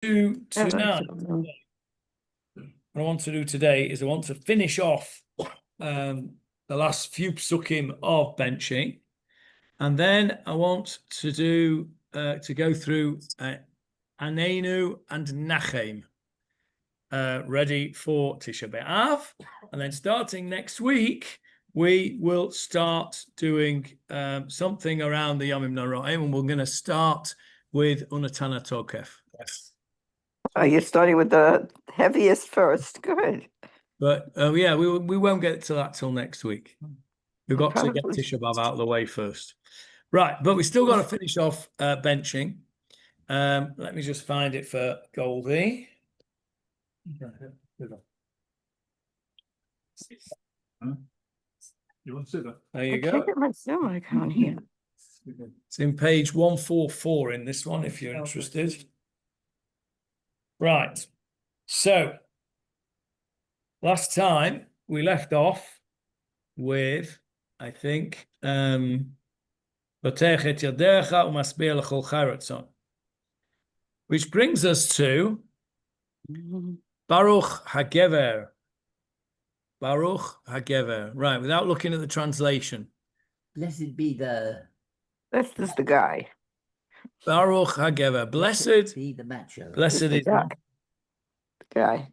do tonight, what I want to do today is I want to finish off the last few psukim of benching, and then I want to do to go through Anenu and Nachem, ready for Tisha B'Av, and then starting next week we will start doing something around the Yomim Noraim, and we're going to start with Unatana Tokef. Yes. Oh, you're starting with the heaviest first. Good. But yeah, we won't get to that till next week. We've got to get Probably. Tisha B'Av out of the way first. Right, but we still got to finish off benching. Let me just find it for Goldie. You want to see that? There you I go. can't get my Zoom icon here. It's in page 144 in this one, if you're interested. Right. So, last time we left off with, I think, which brings us to Baruch HaGever. Baruch HaGever. Right, without looking at the translation. Blessed be the This is the guy. Baruch HaGever. Blessed be the macho. Blessed The is guy.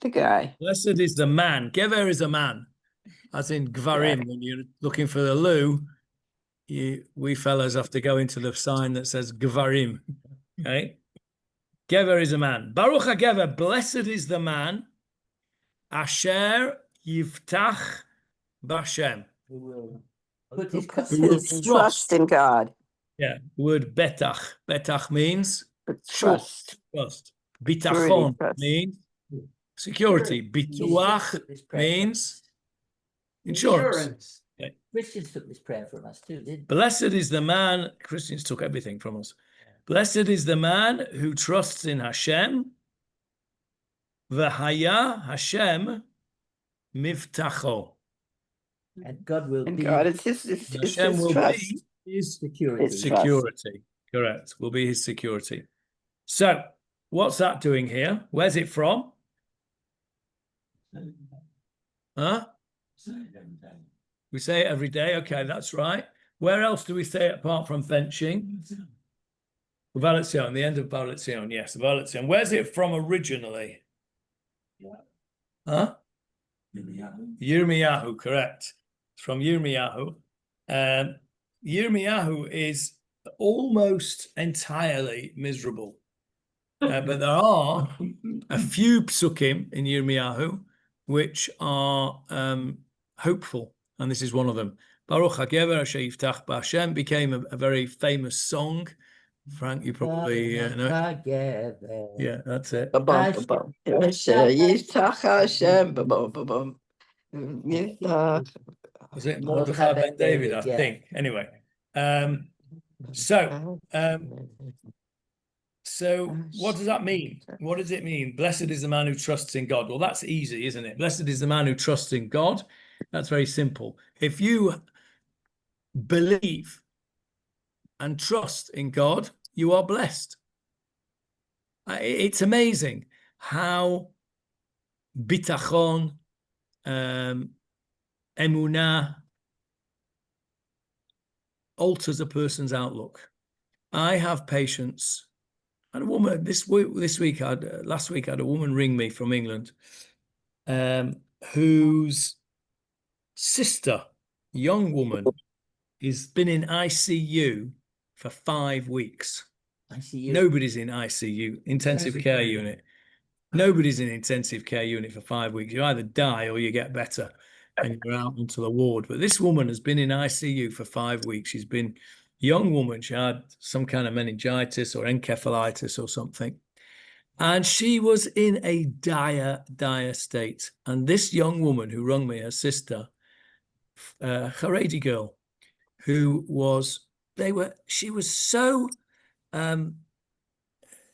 The guy. Blessed is the man. Gever is a man, as in Gvarim. Yeah. When you're looking for the loo, we fellas have to go into the sign that says Gvarim. Okay, Gever is a man. Baruch HaGever. Blessed is the man. Asher Yivtach B'Hashem. Who will put Who his puts Who will his trust in God. Yeah, the word betach. Betach means Trust. trust. Security, Bitachon trust. means security. Bituach means insurance. Okay. Christians took this prayer from us too, didn't they? Blessed is the man, Christians took everything from us. Blessed is the man who trusts in Hashem. V'haya Hashem mivtacho. And God will And be God is his Hashem will trust. be his security. His security. Correct. Will be his security. So, what's that doing here? Where's it from? Huh? We say it every day. Okay, that's right. Where else do we say it apart from benching? Valetzion, the end of Valetzion. Yes, Valetzion. Where's it from originally? Huh? Yirmiyahu, correct. It's from Yirmiyahu. Yirmiyahu is almost entirely miserable. But there are a few psukim in Yirmiyahu which are hopeful, and this is one of them. Baruch HaGever Asher Yiftach B'Hashem became a very famous song. Frank, you probably know it. Yeah, that's it. Ba-bum, ba-bum. Yiftach Hashem, ba-bum, ba-bum. Yiftach. Was it Mordechai ben David, I think. Anyway, so what does that mean? What does it mean? Blessed is the man who trusts in God. Well, that's easy, isn't it? Blessed is the man who trusts in God. That's very simple. If you believe and trust in God, you are blessed. It's amazing how bitachon, emunah alters a person's outlook. I have patients, and a woman last week I had a woman ring me from England, whose sister, young woman, has been in ICU for 5 weeks. ICU. Nobody's in ICU, intensive care unit. Nobody's in intensive care unit for 5 weeks. You either die or you get better and you're out into the ward. But this woman has been in ICU for 5 weeks. She's been a young woman. She had some kind of meningitis or encephalitis or something. And she was in a dire, dire state. And this young woman who rung me, her sister, Haredi girl, she was so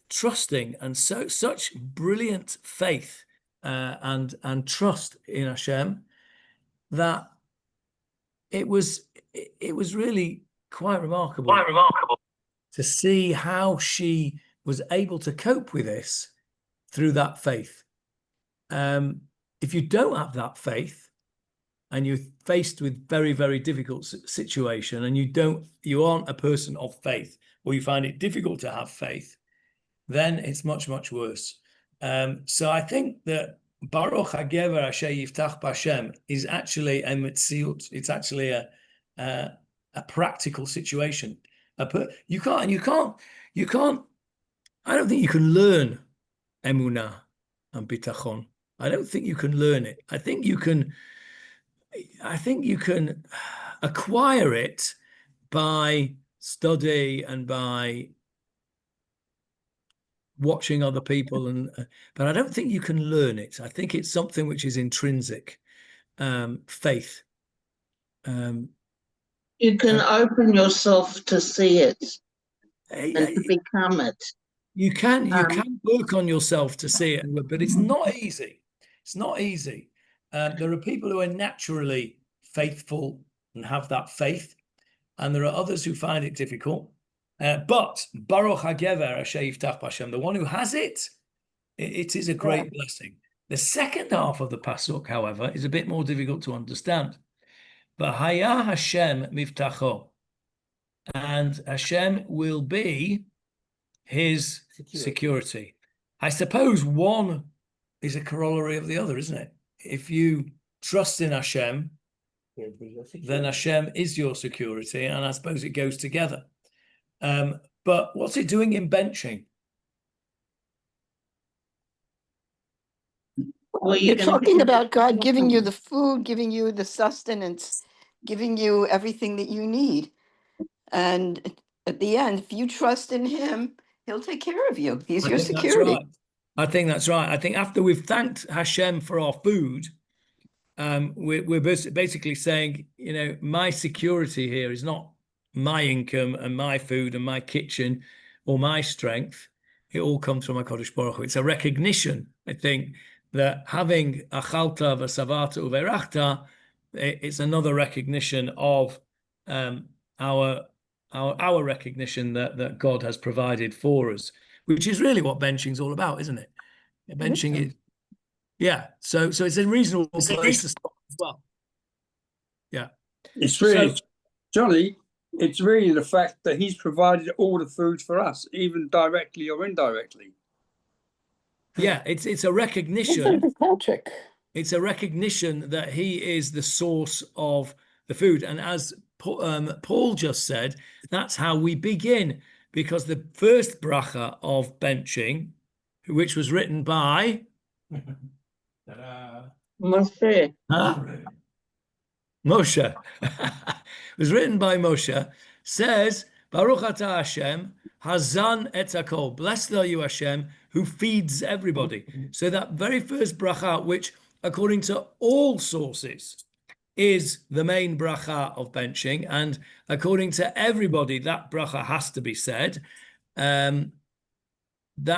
trusting and such brilliant faith and trust in Hashem that it was really quite remarkable. To see how she was able to cope with this through that faith. If you don't have that faith and you're faced with very, very difficult situation and you aren't a person of faith, or you find it difficult to have faith, then it's much, much worse. So I think that Baruch HaGever Asher Yiftach B'Hashem is actually a metziut. It's actually a practical situation. You can't. I don't think you can learn emunah and bitachon. I don't think you can learn it. I think you can acquire it by study and by watching other people, but I don't think you can learn it. I think it's something which is intrinsic, faith. You can open yourself to see it and to become it. You can work on yourself to see it, but it's not easy. It's not easy. There are people who are naturally faithful and have that faith, and there are others who find it difficult. But Baruch HaGever Asher Yiftach B'Hashem, the one who has it, it is a great blessing. The second half of the pasuk, however, is a bit more difficult to understand. V'haya Hashem mivtacho, and Hashem will be his security. I suppose one is a corollary of the other, isn't it? If you trust in Hashem, then Hashem is your security, and I suppose it goes together. But what's it doing in benching? Well, you're talking about God giving you the food, giving you the sustenance, giving you everything that you need. And at the end, if you trust in him, he'll take care of you. He's your security. Right. I think that's right. I think after we've thanked Hashem for our food, we're basically saying, my security here is not my income and my food and my kitchen or my strength. It all comes from HaKadosh Baruch Hu. It's a recognition, I think, that having achalta v'savata uverachta, it's another recognition of our recognition that God has provided for us, which is really what benching is all about, isn't it? Benching is, yeah. So it's a reasonable place to start as well. Yeah. It's really, Johnny, it's really the fact that he's provided all the food for us, even directly or indirectly. Yeah, it's a recognition. Patrick. It's a recognition that he is the source of the food. And as Paul just said, that's how we begin, because the first bracha of benching, which was written by Moshe. Moshe, was written by Moshe, says, Baruch atah Hashem, Hazan et hakol. Blessed are you, Hashem, who feeds everybody. So that very first bracha, which according to all sources is the main bracha of benching, and according to everybody, that bracha has to be said. That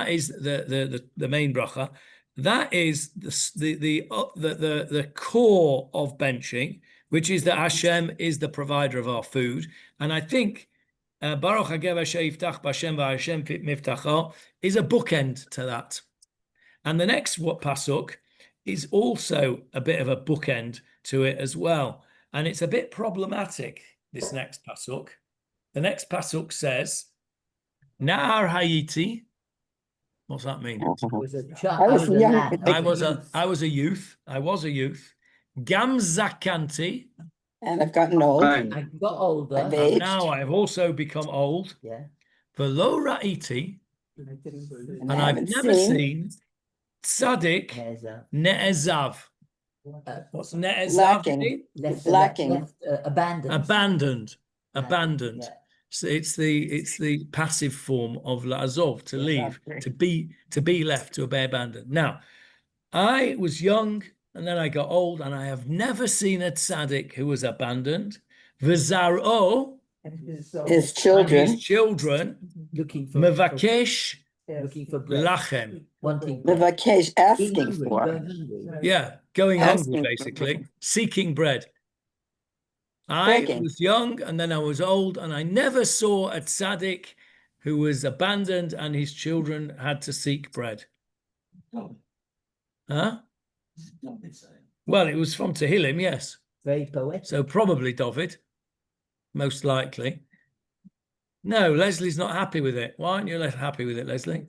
is the main bracha. That is the core of benching, which is that Hashem is the provider of our food. And I think Baruch HaGever Asher Yiftach B'Hashem v'Hashem mivtacho is a bookend to that. And the next pasuk is also a bit of a bookend to it as well. And it's a bit problematic, this next pasuk. The next pasuk says, Na'ar hayiti. What's that mean? I was a youth. Gam zakanti. And I've gotten old. I got older. I've Now I have also become old. Yeah. V'lo ra'iti. And I've haven't never seen tzaddik ne'ezav. What's ne'ezav? Lacking. Lacking. Abandoned. Abandoned. Yeah. So it's the passive form of la'azov, to leave, to be left, to be abandoned. Now, I was young and then I got old, and I have never seen a tzaddik who was abandoned. V'zar'o, His children. Looking for mevakesh bread. lachem. Wanting Mevakesh, asking for. Yeah, going hungry, Asking basically, seeking bread. Begging. I was young and then I was old, and I never saw a tzaddik who was abandoned and his children had to seek bread. Huh? Well, it was from Tehillim, yes. Very poetic. So probably David, most likely. No, Leslie's not happy with it. Why aren't you happy with it, Leslie?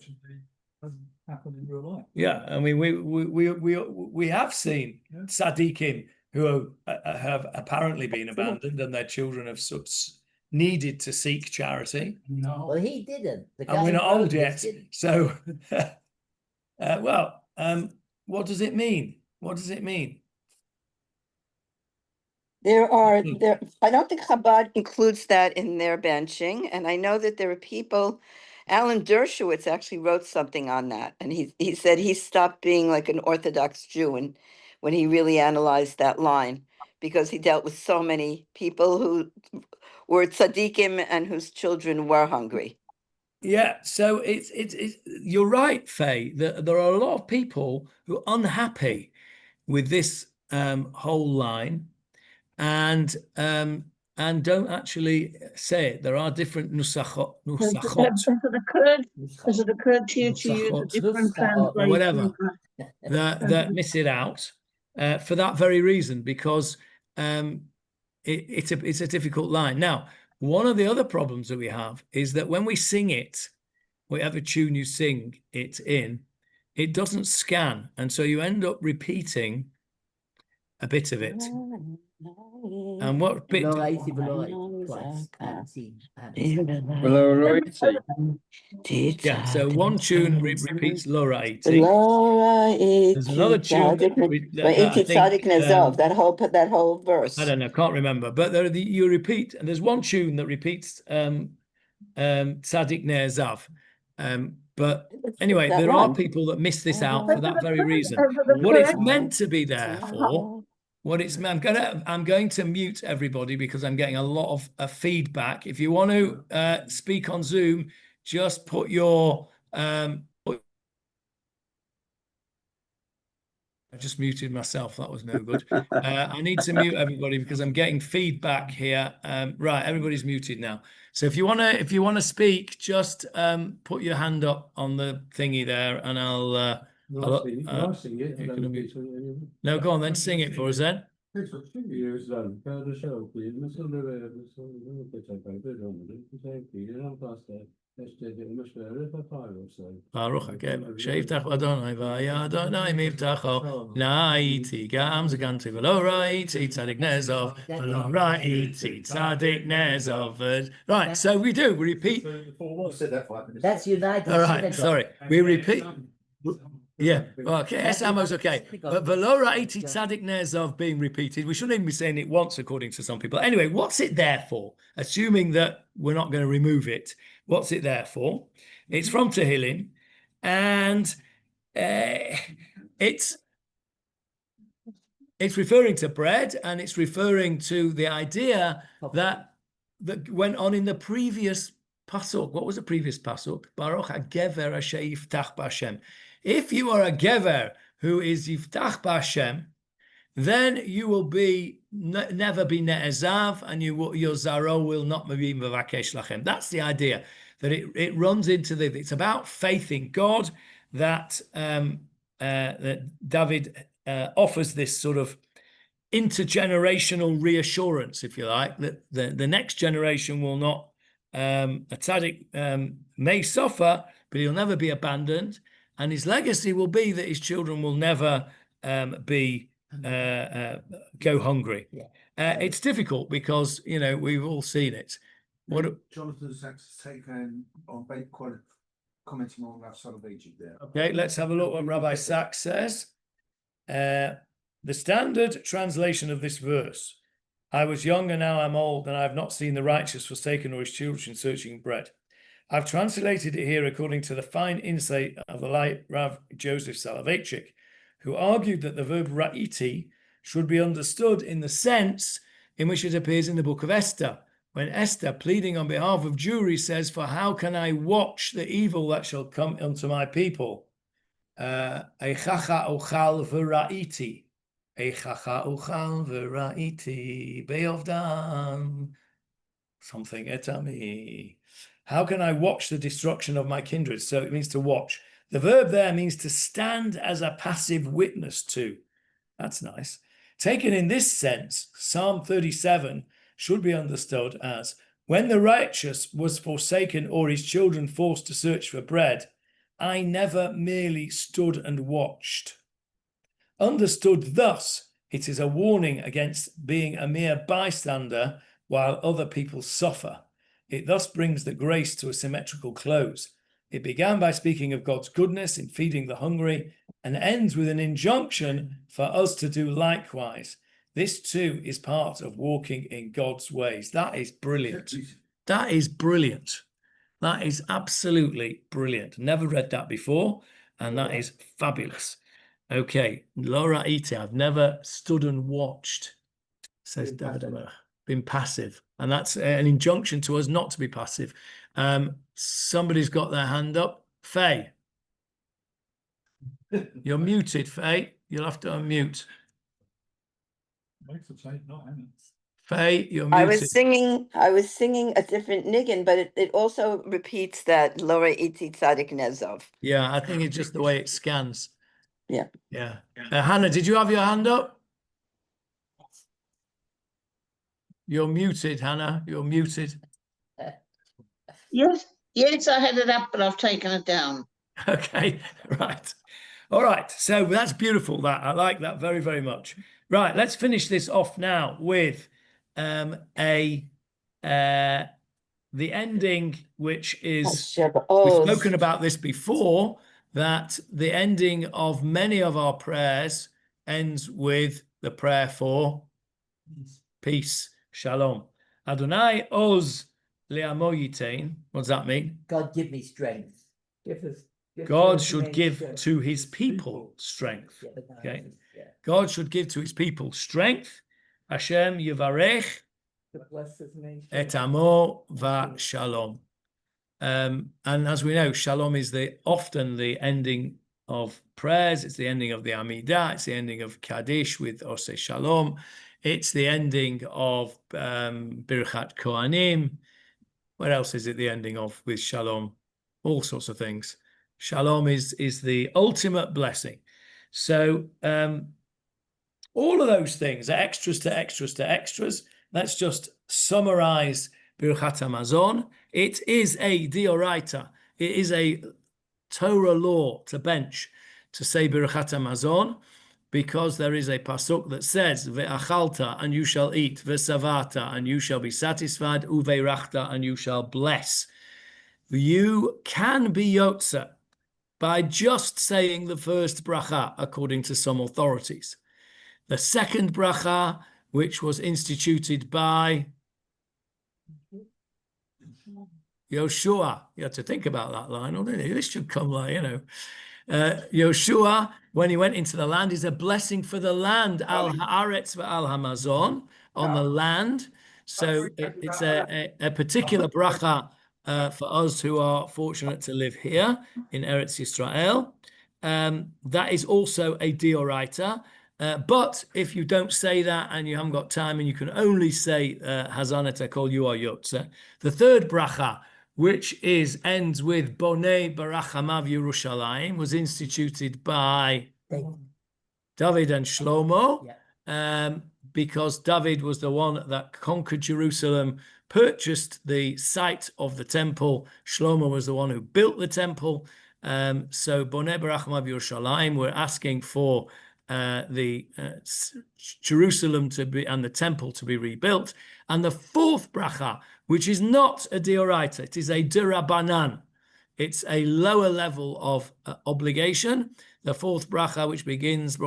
Happened in real life. Yeah, I mean, we have seen tzaddikim who have apparently been abandoned, and their children have needed to seek charity. No. Well, he didn't. The And we're guy not who wrote old this yet, didn't. so what does it mean? What does it mean? I don't think Chabad includes that in their benching, and I know that there are people, Alan Dershowitz actually wrote something on that, and he said he stopped being like an Orthodox Jew when he really analyzed that line, because he dealt with so many people who were tzaddikim and whose children were hungry. Yeah, so it's you're right, Faye. There are a lot of people who are unhappy with this whole line, and don't actually say it. There are different nusachot. Has it occurred to you to use a different translation? Or whatever that miss it out for that very reason, because it's a difficult line. Now, one of the other problems that we have is that when we sing it, whatever tune you sing it in, it doesn't scan, and so you end up repeating a bit of it. And what bit? Below 80, twice. Below 80. Yeah, so one tune repeats Laura 80. There's another tune that that whole verse. I don't know, can't remember, but you repeat, and there's one tune that repeats Tzadik Ner Zav. But anyway, there are people that miss this out for that very reason. What it's meant to be there for, I'm going to mute everybody because I'm getting a lot of feedback. If you want to speak on Zoom, just put your I just muted myself. That was no good. I need to mute everybody because I'm getting feedback here. Right, everybody's muted now. So if you wanna speak, just put your hand up on the thingy there, and I'll no, go on then, sing it for us then. Baruch Hashem, sheyiftach Adonai v'haya Adonai mivtacho. Na'iti gam zaganti v'lo ra'iti tzadik nezov v'lo ra'iti tzadik nezov. Right, so we repeat. That's United. All right, Synagogue. sorry, we repeat. Yeah, okay, Esamo's okay. But v'lo ra'iti tzadik nezov being repeated, we shouldn't even be saying it once, according to some people. Anyway, what's it there for? Assuming that we're not going to remove it, what's it there for? It's from Tehillim, and it's referring to bread, and it's referring to the idea that went on in the previous pasuk. What was the previous pasuk? Baruch hagever asher yiftach b'Hashem. If you are a gever who is yiftach b'Hashem, then you will be never be ne'ezav, and your zaro will not be mevakesh lachem. That's the idea, that it runs into it's about faith in God, that that David offers this sort of intergenerational reassurance, if you like, that the next generation will not, a tzaddik may suffer, but he'll never be abandoned, and his legacy will be that his children will never go hungry. Yeah. It's difficult because we've all seen it. Jonathan Sachs taken on commenting on that side of Egypt there. Okay, let's have a look what Rabbi Sachs says. The standard translation of this verse: I was young and now I'm old, and I have not seen the righteous forsaken or his children searching bread. I've translated it here according to the fine insight of the late Rav Joseph Soloveitchik, who argued that the verb ra'iti should be understood in the sense in which it appears in the book of Esther, when Esther, pleading on behalf of Jewry, says, "For how can I watch the evil that shall come unto my people? Eichacha ochal v'ra'iti. Eichacha ochal v'ra'iti. Be'ovdan." Something etami. How can I watch the destruction of my kindred? So it means to watch. The verb there means to stand as a passive witness to. That's nice. Taken in this sense, Psalm 37 should be understood as, when the righteous was forsaken or his children forced to search for bread, I never merely stood and watched. Understood thus, it is a warning against being a mere bystander while other people suffer. It thus brings the grace to a symmetrical close. It began by speaking of God's goodness in feeding the hungry and ends with an injunction for us to do likewise. This too is part of walking in God's ways. That is brilliant. That is brilliant. That is absolutely brilliant. Never read that before, and that is fabulous. Okay, Laura Ite, I've never stood and watched, says David. Been passive, and that's an injunction to us not to be passive. Somebody's got their hand up. Faye, you're muted, Faye. You'll have to unmute. Faye, you're muted. I was singing a different niggin, but it also repeats that Laura Iti Tzadik Nezov. Yeah, I think it's just the way it scans. Yeah. Yeah. Hannah, did you have your hand up? You're muted, Hannah. You're muted. Yes, I had it up, but I've taken it down. Okay, right. All right. So that's beautiful. That I like that very, very much. Right. Let's finish this off now with the ending, which is we've spoken about this before. That the ending of many of our prayers ends with the prayer for peace, shalom. Adonai oz le'amo yitain. What does that mean? God give me strength. God should give to his people strength. Okay. God should give to his people strength. Hashem yivarech et amo va shalom. And as we know, shalom is often the ending of prayers. It's the ending of the Amidah. It's the ending of Kaddish with Oseh Shalom. It's the ending of Birkkat Kohanim. What else is it the ending of with Shalom? All sorts of things. Shalom is the ultimate blessing. So all of those things are extras to extras to extras. Let's just summarize Birkkat Hamazon. It is a dioraita. It is a Torah law to bench to say Birkkat Hamazon, because there is a pasuk that says ve'achalta, and you shall eat, ve'savata, and you shall be satisfied, uve'rachta, and you shall bless. You can be yotza by just saying the first bracha, according to some authorities. The second bracha, which was instituted by Yoshua, you have to think about that line, don't you? This should come like, Yoshua, when he went into the land, is a blessing for the land, al haaretz ve'al hamazon, on the land. So it's a particular bracha for us who are fortunate to live here in Eretz Yisrael. That is also a dioraita. But if you don't say that and you haven't got time and you can only say Hazanet Ekol, you are Yotze. The third bracha, which ends with Bonei Barachamav Yerushalayim, was instituted by David and Shlomo, because David was the one that conquered Jerusalem, purchased the site of the temple. Shlomo was the one who built the temple. So Bonei Barachamav Yerushalayim, we're asking for the Jerusalem to be and the temple to be rebuilt. And the fourth bracha, which is not a dioraita, it is a derabanan. It's a lower level of obligation. The fourth bracha, which begins, it's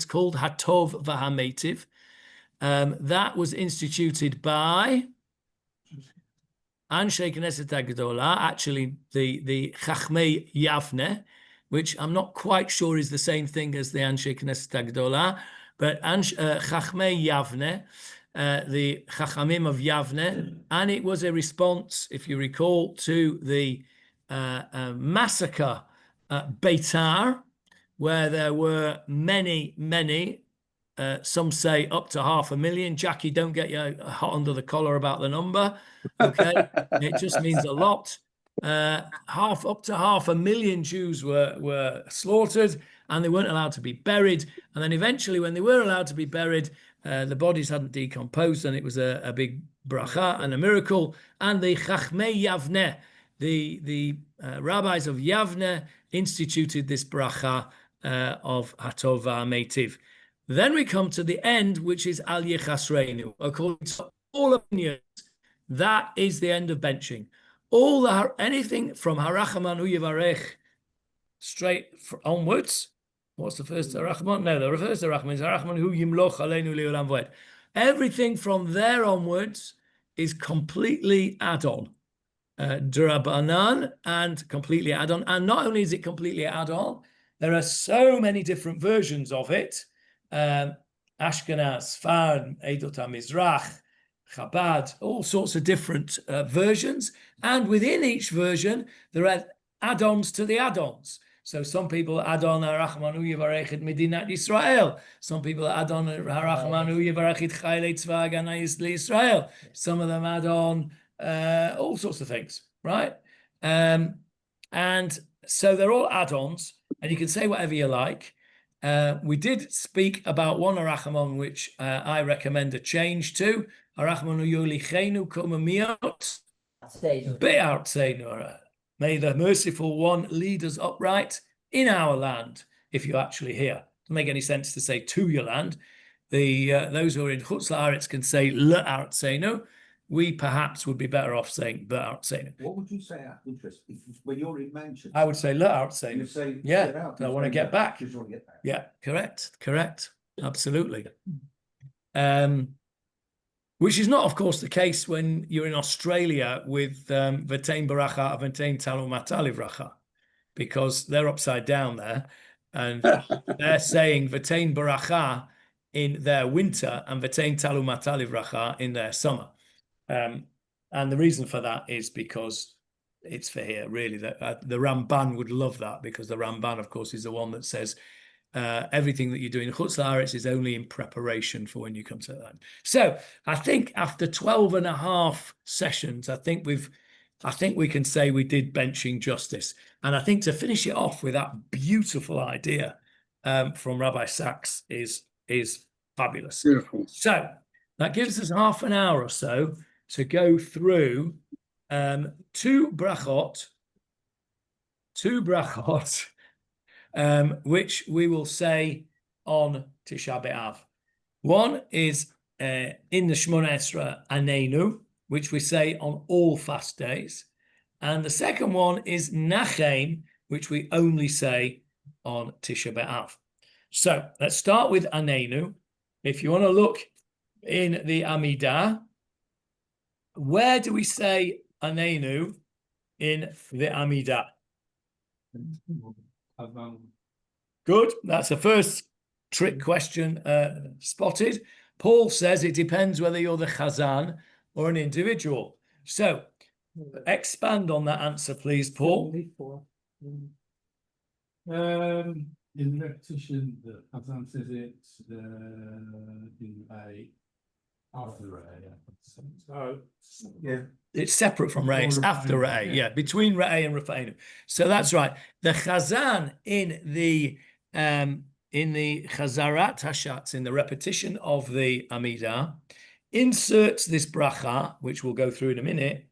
called Hatov V'Hametiv. That was instituted by Anshe Knesset HaGedolah, actually the Chachmei Yavne, which I'm not quite sure is the same thing as the Anshe Knesset HaGedolah, but Chachmei Yavne, the Chachamim of Yavne, and it was a response, if you recall, to the massacre at Beitar, where there were many, some say up to 500,000. Jackie, don't get you hot under the collar about the number. Okay, it just means a lot. up to 500,000 Jews were slaughtered, and they weren't allowed to be buried. And then eventually, when they were allowed to be buried, the bodies hadn't decomposed, and it was a big bracha and a miracle. And the Chachmei Yavneh, the rabbis of Yavneh, instituted this bracha of Hatov V'Ameitiv. Then we come to the end, which is Al Yechasreinu. According to all opinions, that is the end of benching. Anything from Harachamanu Yivarech straight onwards. What's the first Harachman? No, the first Harachman is Harachmanu Yimloch Aleinu Leolam Voed. Everything from there onwards is completely add-on. Drabanan and completely add-on. And not only is it completely add-on, there are so many different versions of it. Ashkenaz, Sfard, Eidot HaMizrach, Chabad, all sorts of different versions. And within each version, there are add-ons to the add-ons. So some people add on Harachmanu Yivarech et Medinat Yisrael. Some people add on Harachmanu Yivarech et Chaylei Tzva Haganah Yisrael. Some of them add on all sorts of things, right? And so they're all add-ons, and you can say whatever you like. We did speak about one Harachmon, which I recommend a change to. Harachmanu Yolichenu Komamiot Be'artzeinu. May the merciful one lead us upright in our land, if you're actually here. Doesn't make any sense to say to your land. Those who are in Chutz La'aretz can say Le'artzeinu. We perhaps would be better off saying Be'artzeinu. What would you say out of interest when you're in Manchester? I would say Le'artzeinu. You say, Yeah, I want to get back. Just want to get back. Yeah, correct. Absolutely. Which is not, of course, the case when you're in Australia with V'tein Baracha, V'tein Talu Matali Vracha, because they're upside down there, and they're saying V'tein Baracha in their winter and V'tein Talu Matali Vracha in their summer. And the reason for that is because it's for here, really. The Ramban would love that, because the Ramban, of course, is the one that says everything that you do in Chutz La'aretz is only in preparation for when you come to that. So I think after 12 and a half sessions, I think we can say we did benching justice. And I think to finish it off with that beautiful idea from Rabbi Sachs is fabulous. Beautiful. So that gives us half an hour or so to go through two brachot, which we will say on Tisha B'Av. One is in the Shmona Esra Anenu, which we say on all fast days. And the second one is Nachem, which we only say on Tisha B'Av. So let's start with Anenu. If you want to look in the Amidah, where do we say Anenu in the Amidah? Good. That's the first trick question spotted. Paul says it depends whether you're the Chazan or an individual. So expand on that answer, please, Paul. In the repetition, the Chazan says it's in a after a. So Yeah. It's separate from Re'eh. It's after Re'eh. Yeah, between Re'eh and Rafa'inu. So that's right. The Chazan in the Chazarat Hashatz, in the repetition of the Amidah, inserts this bracha, which we'll go through in a minute,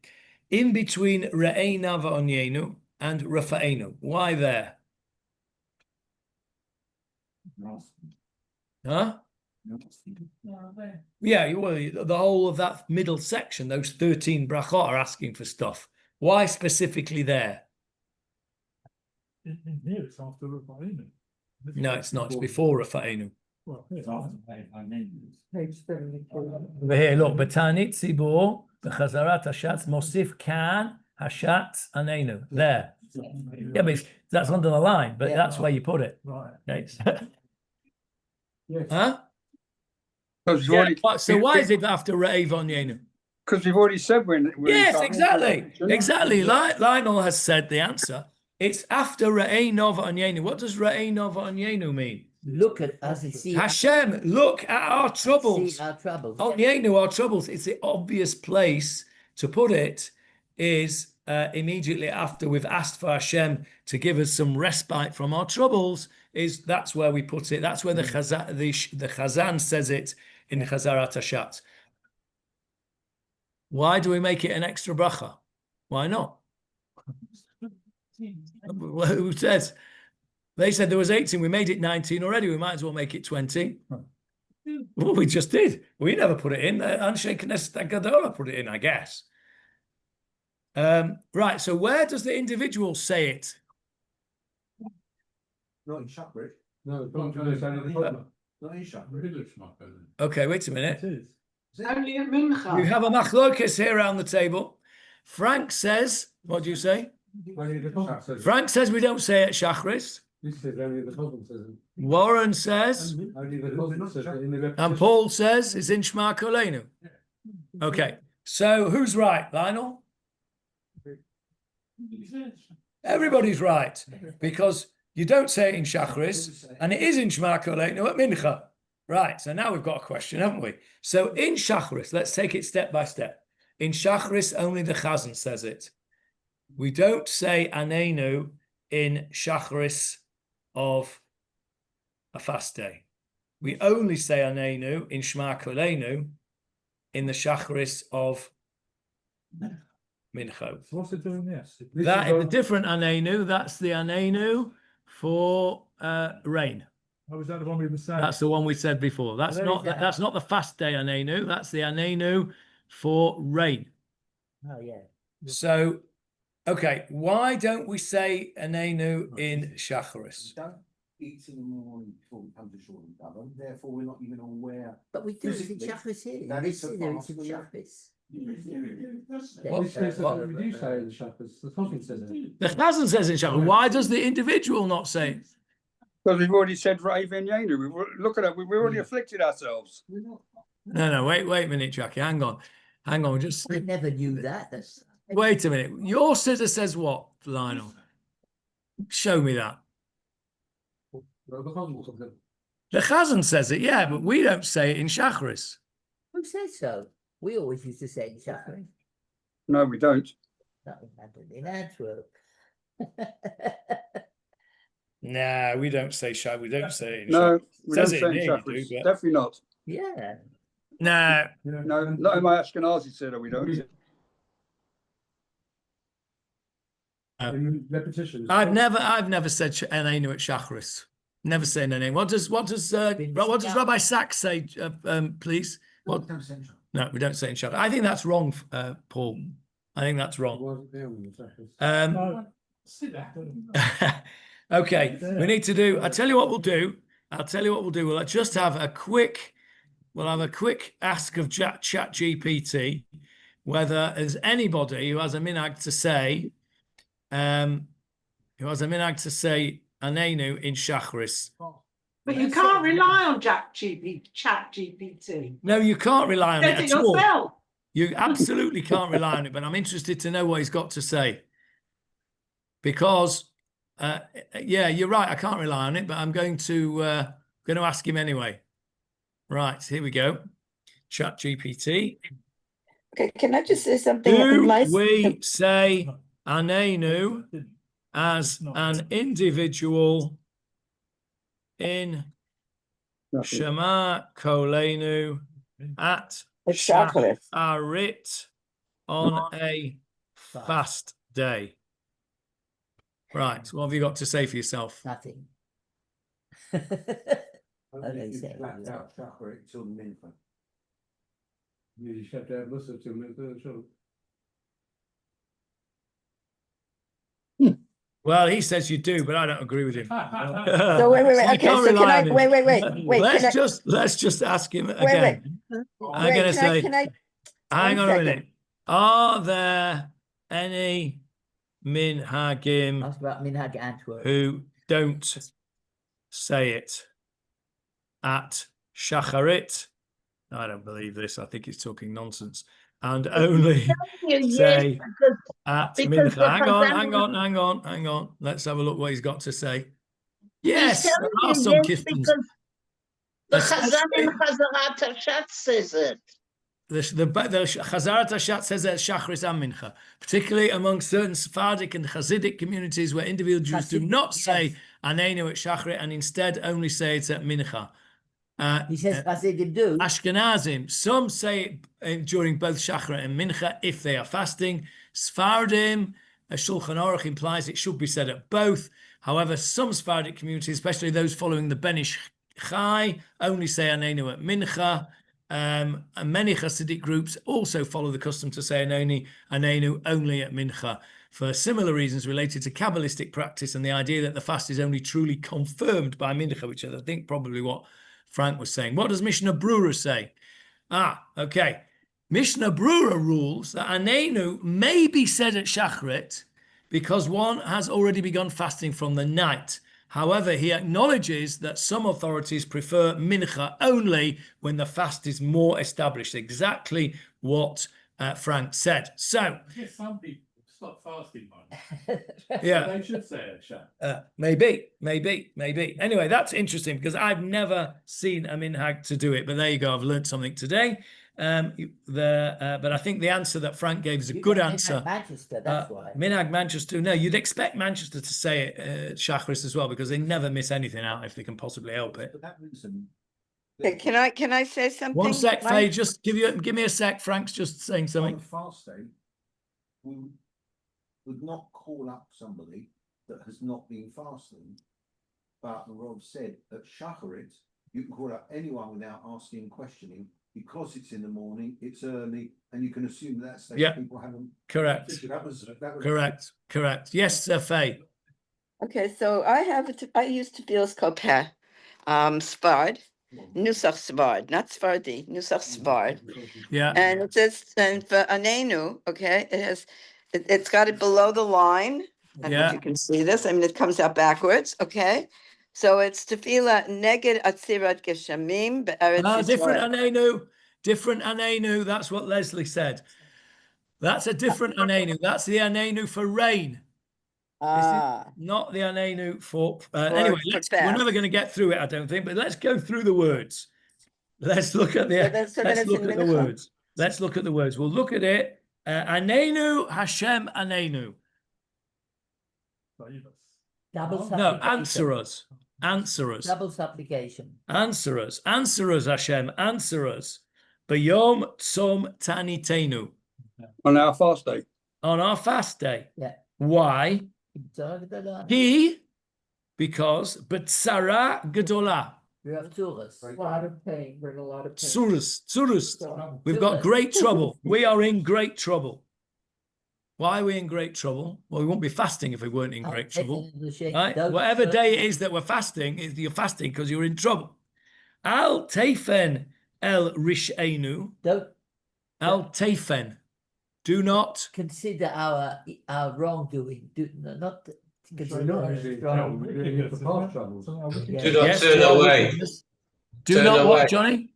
in between Re'eina va'onyenu and Rafa'inu. Why there? Huh? Yeah, well, the whole of that middle section, those 13 brachot are asking for stuff. Why specifically there? in here it's after Rafa'inu. No, it's not. It's before Rafa'inu. Well, it's Over here, look, B'tanit Tzibur, B'chazarat Hashatz, Mosif Kan, Hashatz, Anenu. There. Yeah, but that's under the line, but that's where you put it. right. Okay. Yes. Huh? Because So why is it after Re'eh v'onyenu? Because we've already said we're Yes, exactly. Lionel has said the answer. It's after Re'eh v'onyenu. What does Re'eh v'onyenu mean? Look at us and see. Hashem, look at our troubles. See our troubles. Onyenu, our troubles. It's the obvious place to put it is immediately after we've asked for Hashem to give us some respite from our troubles, that's where we put it. That's where the Chazan says it in the Chazarat Hashat. Why do we make it an extra bracha? Why not? Who says? They said there was 18. We made it 19 already. We might as well make it 20. Well, we just did. We never put it in. Anshe Knesset Gadola put it in, I guess. Right. So where does the individual say it? Not in Shachrit. No, don't try to say the problem. Not in Shachrit. Really, it's not better. Okay, wait a minute. It is. Only at Mincha. We have a machlokes here around the table. Frank says, what do you say? Only the problem says it. Frank says we don't say it at Shachris. This says only the problem says it. Warren says, Only the problem says it in the and repetition. Paul says it's in Shema Kolenu. Okay, so who's right, Lionel? Everybody's right, because you don't say it in Shachris, and it is in Shema Kolenu at Mincha. Right, so now we've got a question, haven't we? So in Shachris, let's take it step by step. In Shachris, only the Chazan says it. We don't say Anenu in Shachris of a fast day. We only say Anenu in Shema Kolenu in the Shachris of Mincha. What's it doing this? That is a different Anenu. That's the Anenu for rain. Oh, is that the one we were saying? That's the one we said before. That's Where not is that? that's not the fast day Anenu. That's the Anenu for rain. Oh, yeah. So, okay, why don't we say Anenu in Shacharis? Don't eat in the morning before we come to Shiur and Daven. Therefore, we're not even aware. But we do it in Physically, Shachris here. that This is a is it's in fast, yeah. Shachris. What- This says what- that we do say in the Shabbos. The Chazan says it. The Chazan says in Shacharis. Why does the individual not say it? Because we've already said Raven Yenu. Look at it. We've already afflicted ourselves. No, wait a minute, Jackie. Hang on. Just I never knew that. That's wait a minute. Your sister says what, Lionel? Show me that. Well, the Chazan says it. The Chazan says it, yeah, but we don't say it in Shacharis. who says so? We always used to say it in Shachris. No, we don't. That happened in Antwerp. Nah, we don't say Shach. We don't say it in No, Shacharis. we Says don't it say in in here, you Shacharis. do, but- Definitely not. Yeah. Nah, No, not in my Ashkenazi Seder, we don't. In repetition. I've never said Anenu at Shacharis. Never saying Anenu. What does Rabbi Sachs say, please? What? Don't say in Shachrit. No, we don't say it in Shacharis. I think that's wrong, Paul. I think that's It wrong. wasn't there in the Shabbos. Sit down. Okay, we need to do. I'll tell you what we'll do. We'll just have a quick. We'll have a quick ask of Chat GPT whether there's anybody who has a minhag to say, Anenu in Shacharis. But you can't rely on Chat GPT. No, you can't rely on Says it it at all. yourself. You absolutely can't rely on it, but I'm interested to know what he's got to say. Because, yeah, you're right. I can't rely on it, but I'm going to ask him anyway. Right, here we go. Chat GPT. Okay, can I just say something? Do we say Anenu as an individual in Shema Kolenu at Shacharit on a fast day? Right, what have you got to say for yourself? Nothing. I they think say you it, blacked yeah. out Shachrit till the Mincha. You have to have listened to him. Well, he says you do, but I don't agree with him. So wait. You Okay, can't so can rely I on him. wait? Let's just ask him Wait, again. I'm going to say, Can I? hang one on a second. minute. Are there any minhagim Ask about Minhag Antwerp. who don't say it at Shacharit? I don't believe this. I think he's talking nonsense. And only say at because Mincha. the Hang on. Let's have a look what he's got to say. Yes, He's there telling are you some yes, kiftens. because the Chazan in Chazarat Hashat says it. the Chazarat Hashat says that Shachris and Mincha, particularly among certain Sephardic and Hasidic communities where individual Jews do Hasidic, not say yes. Anenu at Shachrit and instead only say it at Mincha. He says Hasidim do. Ashkenazim, some say it during both Shachrit and Mincha if they are fasting. Sephardim, Shulchan Aruch implies it should be said at both. However, some Sephardic communities, especially those following the Ben Ish Chai, only say Anenu at Mincha. And many Hasidic groups also follow the custom to say Anenu only at Mincha for similar reasons related to Kabbalistic practice and the idea that the fast is only truly confirmed by Mincha, which is, I think, probably what Frank was saying. What does Mishnah Brura say? Okay. Mishnah Brura rules that Anenu may be said at Shachrit because one has already begun fasting from the night. However, he acknowledges that some authorities prefer Mincha only when the fast is more established. Exactly what Frank said. So, I guess some people stop fasting, man. yeah. They should say it, Shaq. Maybe. Anyway, that's interesting because I've never seen a minhag to do it. But there you go. I've learned something today. But I think the answer that Frank gave is a good answer. Manchester, that's why. Minhag Manchester. No, you'd expect Manchester to say it Shachris as well because they never miss anything out if they can possibly help it. But that reason, Okay, can I say something? One sec, Mike? Faye. Just give me a sec. Frank's just saying on something. a fast day, we would not call up somebody that has not been fasting. But the Rob said at Shacharit, you can call up anyone without asking and questioning because it's in the morning, it's early, and you can assume that stage Yeah. people haven't. Correct. That was Correct. Yes, Faye. Okay, so I used to feel Skopeh, Spard, Nusach Spard, not Sfardi, Nusach Spard. Yeah. And it says, and for Anenu, okay, it's got it below the line. I don't know Yeah. if you can see this. I mean, it comes out backwards, okay? So it's Tefilah Neged Atzirat Geshamim Be'eretz Different Yisrael. Anenu. That's what Leslie said. That's a different Anenu. That's the Anenu for rain. This is not the Anenu for. Anyway, for we're never fast. going to get through it, I don't think. But let's go through the words. Let's look at the. So then Let's it's look in at the Mincha? words. Let's look at the words. We'll look at it. Anenu Hashem Anenu. Double No, supplication. answer us. Answer us. Double supplication. Answer us. Answer us, Hashem. Answer us. Bayom Tzom Tanitenu. On our fast day. On our fast day. Yeah. Why? Because B'tzara Gedolah. You have tourists. A lot of pain, bring a lot of pain. Tsurus. We've got great trouble. We are in great trouble. Why are we in great trouble? Well, we wouldn't be fasting if we weren't in great trouble. Right? Whatever day it is that we're fasting, you're fasting because you're in trouble. Al Tefen El Rishenu. Al Tefen. Do not consider our wrongdoing. Do not consider Do not turn away. Do Turn not away. what, Johnny?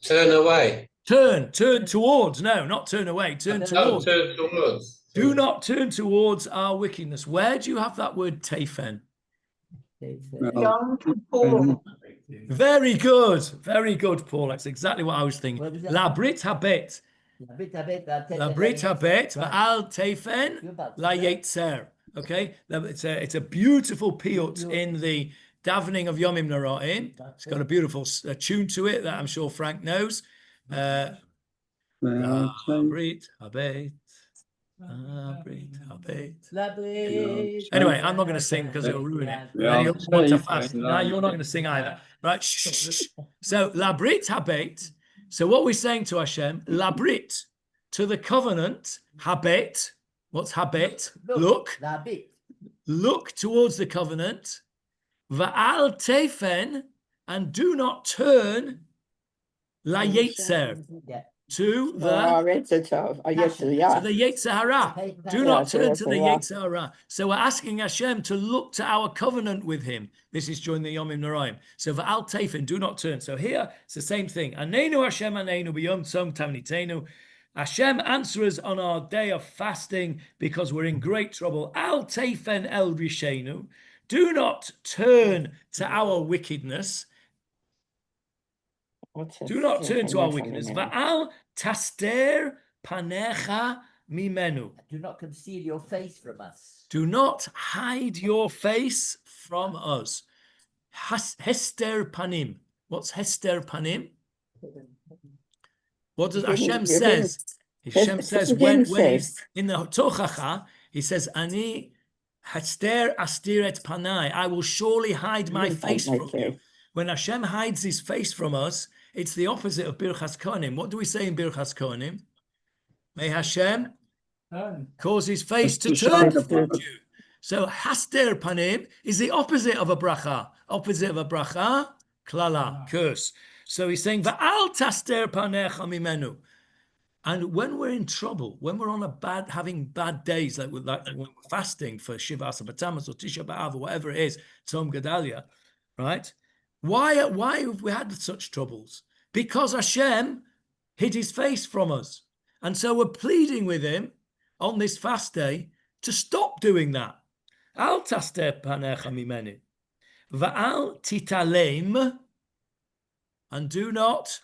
Turn away. Turn towards. No, not turn away. Turn No, towards. turn towards. Do not turn towards our wickedness. Where do you have that word tefen? Yom Kippur. Very good, Paul. That's exactly what I was thinking. What was that? La Brit Habet. La Brit Habet. Al tefen la yetzer. Okay, it's a beautiful piyut in the davening of Yomim Noraim. It's got a beautiful tune to it that I'm sure Frank knows. La Brit Habet. Anyway, I'm not going to sing because it'll ruin it. Yeah, And you'll want to fast. No, you're not going to sing either. Right? Shh. So, La Brit Habet. So, what we're saying to Hashem, La Brit, to the covenant, Habet. What's Habet? Look towards the covenant. Va'al Tefen, and do not turn La Yetzer. To the Yetzer Hara. Do not turn to the Yetzer Hara. So we're asking Hashem to look to our covenant with him. This is during the Yomim Noraim. So Va'al Tefen, do not turn. So here it's the same thing. Anenu Hashem Anenu b'yom tzom tamnitenu. Hashem answers on our day of fasting because we're in great trouble. Al Tefen el Rishenu. Do not turn to our wickedness. Do not turn to our wickedness. Va'al taster panecha mimenu. Do not conceal your face from us. Do not hide your face from us. Hester panim. What's hester panim? What does Hashem says? Hashem says when he's in the Tochacha, he says, Ani hester astiret panai. I will surely hide my face from you. When Hashem hides his face from us, it's the opposite of Birchas Kohanim. What do we say in Birchas Kohanim? May Hashem cause his face to turn towards you. So haster panim is the opposite of a bracha. Opposite of a bracha, klala, curse. So he's saying, Va'al taster panecha mimenu. And when we're in trouble, when we're on having bad days, like when we're fasting for Shiva B'Tammuz or Tisha B'Av or whatever it is, Tzom Gedalia, right? Why have we had such troubles? Because Hashem hid his face from us. And so we're pleading with him on this fast day to stop doing that. Al taster panecha mimenu. Va'al titalem. And do not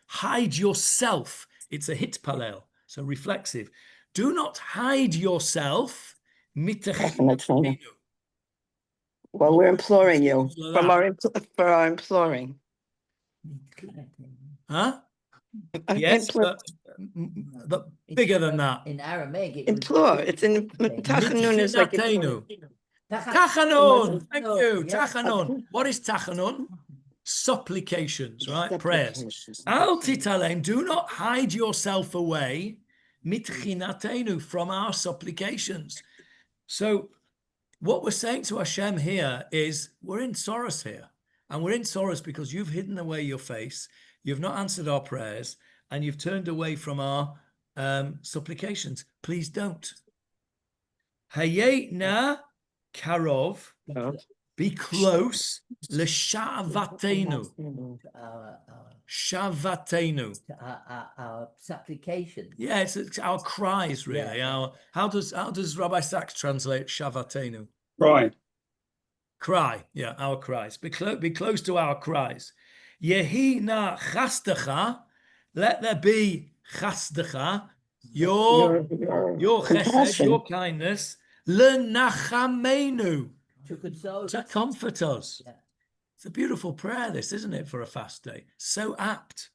hide yourself. It's a hitpalel, so reflexive. Do not hide yourself. Well, we're imploring you for our imploring. Huh? Yes, but bigger than that. In Aramaic, Implore. It's in Tachanun is like Tachanun. Thank you. Tachanun. What is Tachanun? Supplications, right? Prayers. Al titalem, do not hide yourself away mitchinatenu, from our supplications. So what we're saying to Hashem here is we're in sorrows here. And we're in sorrows because you've hidden away your face, you've not answered our prayers, and you've turned away from our supplications. Please don't. Hayei na karov. Be close. L'shavatenu. Shavatenu. Our supplication. Yeah, it's our cries, really. Yeah. How does Rabbi Sachs translate shavatenu? Cry. Yeah, our cries. Be close to our cries. Yehi na chasdecha. Let there be chasdecha. Your chesed, your kindness. L'nachamenu. To comfort us. Yeah. It's a beautiful prayer, this, isn't it, for a fast day? So apt.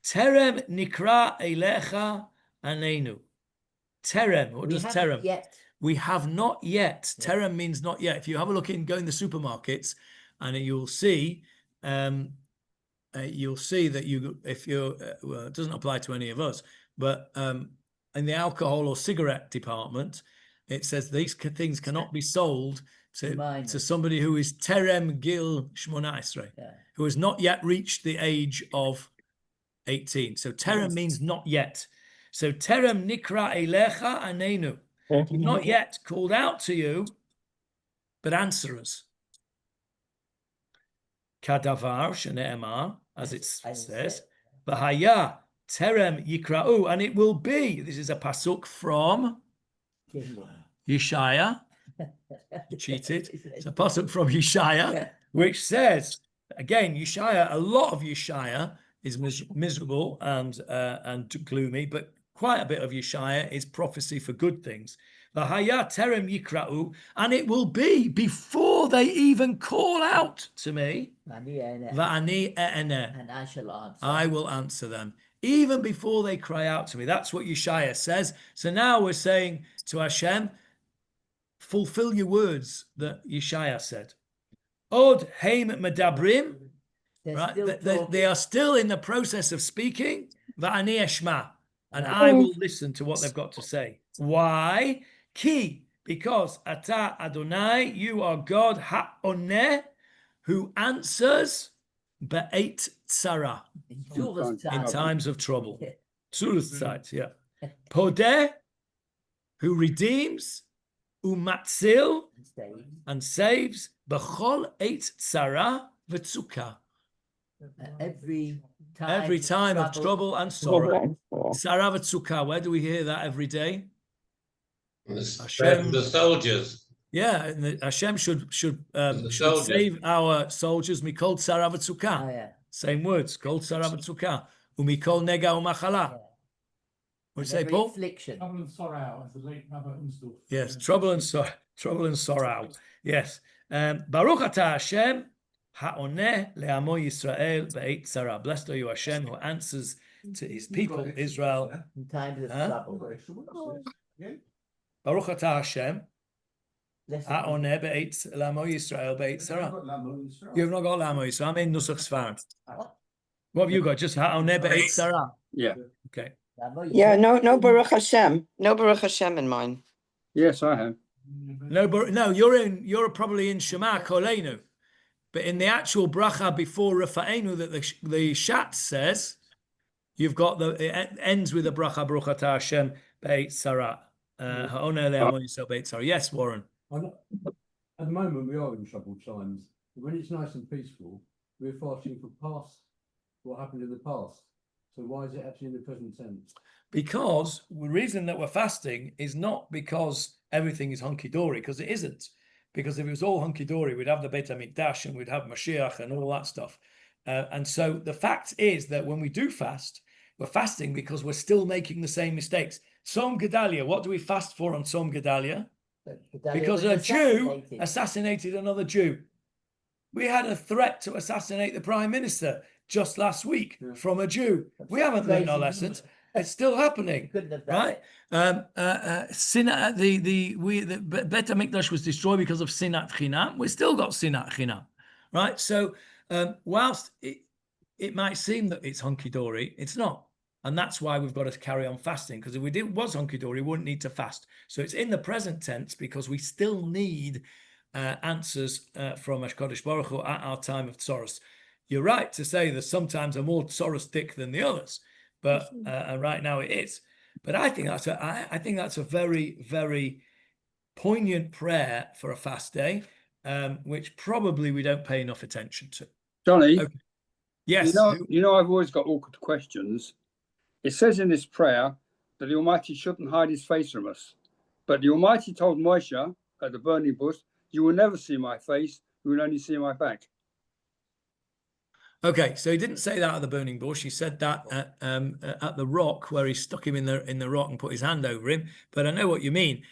Terem nikra elecha anenu. Terem. What does terem? We have not yet. Yeah. Terem means not yet. If you have a look in, go in the supermarkets, and you'll see that it doesn't apply to any of us, but in the alcohol or cigarette department, it says these things cannot be sold to somebody who is terem gil shmona esrei, who has not yet reached the age of 18. So terem means not yet. So terem nikra elecha anenu, not yet called out to you, but answer us. Kadavar shene'emar, as it says, v'haya terem yikra'u, and it will be. This is a pasuk from Yeshaya. You cheated. It's a pasuk from Yeshaya, which says, again, Yeshaya, a lot of Yeshaya is miserable and gloomy, but quite a bit of Yeshaya is prophecy for good things. V'haya terem yikra'u, and it will be before they even call out to me. V'ani e'eneh, and I shall answer. I will answer them. Even before they cry out to me. That's what Yeshaya says. So now we're saying to Hashem, fulfill your words that Yeshaya said. Od heim medabrim, right? They are still in the process of speaking. Va'ani eshma, and I will listen to what they've got to say. Why? Ki, because Ata Adonai, you are God ha'oneh, who answers ba'et tzara, in times of trouble. Tzurus, yeah. Podeh, who redeems, umatzil, and saves, b'chol eit tzara v'tzukah. Every time of trouble and sorrow. Tzara v'tzukah, where do we hear that every day? Hashem, the soldiers. Yeah, and Hashem should save our soldiers. Mikol tzara v'tzukah. Same words, kol tzara v'tzukah. umikol nega umachala. What do you say, Paul? Affliction. Trouble and sorrow, as the late Rabbi Unstall. Yes, trouble and sorrow. Yes. Baruch atah Hashem ha'oneh le'amo Yisrael be'eit tzara. Blessed are you, Hashem, who answers to his people Israel. In times of Huh? trouble. Baruch atah Hashem Blessed ha'oneh be'eit le'amo Yisrael be'eit tzara. You've not got le'amo Yisrael. I'm in Nusach Sfarad. What have you got? Just ha'oneh be'eit tzara. Yeah. Okay. Yeah, no Baruch Hashem. No Baruch Hashem in mine. Yes, I have. No, you're probably in Shema Kolenu. But in the actual bracha before Rafa'enu that the Shat says, you've got it ends with a bracha Baruch atah Hashem be'eit tzara. Ha'oneh le'amo Yisrael be'eit tzara. Yes, Warren. At the moment, we are in troubled times. When it's nice and peaceful, we're fasting for past, what happened in the past. So why is it actually in the present tense? Because the reason that we're fasting is not because everything is hunky-dory, because it isn't. Because if it was all hunky-dory, we'd have the Beit HaMikdash and we'd have Mashiach and all that stuff. And so the fact is that when we do fast, we're fasting because we're still making the same mistakes. Tzom Gedalia, what do we fast for on Tzom Gedalia? Because a Jew assassinated another Jew. We had a threat to assassinate the Prime Minister just last week from a Jew. We haven't learned our lessons. It's still happening, right? The Beit HaMikdash was destroyed because of Sinat Chinam. We still got Sinat Chinam, right? So whilst it might seem that it's hunky-dory, it's not. And that's why we've got to carry on fasting, because if was hunky-dory, we wouldn't need to fast. So it's in the present tense because we still need answers from HaKadosh Baruch Hu at our time of Tzoros. You're right to say that sometimes are more Tzoros thick than the others, but right now it is. But I think that's a very, very poignant prayer for a fast day, which probably we don't pay enough attention to. Johnny, Okay. Yes. you know I've always got awkward questions. It says in this prayer that the Almighty shouldn't hide his face from us. But the Almighty told Moshe at the burning bush, you will never see my face, you will only see my back. Okay, so he didn't say that at the burning bush. He said that at the rock where he stuck him in the rock and put his hand over him. But I know what you mean.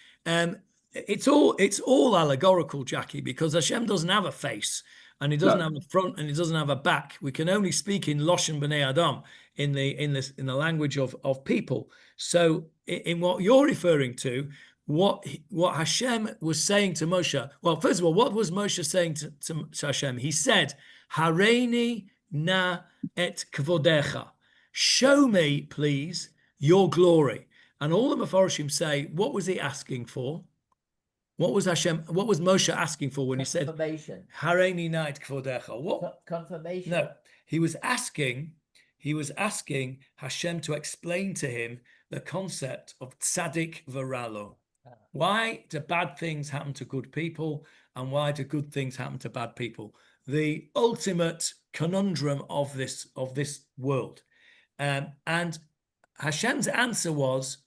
It's all allegorical, Jackie, because Hashem doesn't have a face, and he doesn't have a front, and he doesn't have a back. We can only speak in Loshen B'nei Adam, in the language of people. So in what you're referring to, what Hashem was saying to Moshe. Well, first of all, what was Moshe saying to Hashem? He said, Hareini na et kvodecha. Show me, please, your glory. And all the Mefarshim say, what was he asking for? What was Moshe asking for when he said, Hareini na et kvodecha? What? Confirmation. No, he was asking Hashem to explain to him the concept of tzaddik v'ralo. Why do bad things happen to good people, and why do good things happen to bad people? The ultimate conundrum of this world. And Hashem's answer was,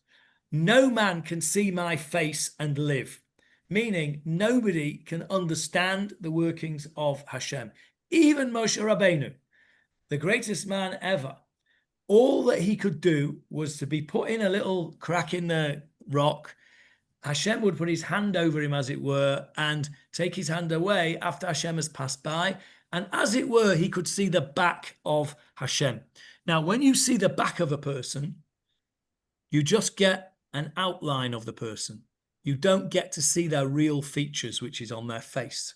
no man can see my face and live. Meaning nobody can understand the workings of Hashem. Even Moshe Rabbeinu, the greatest man ever, all that he could do was to be put in a little crack in the rock. Hashem would put his hand over him, as it were, and take his hand away after Hashem has passed by. And as it were, he could see the back of Hashem. Now, when you see the back of a person, you just get an outline of the person. You don't get to see their real features, which is on their face.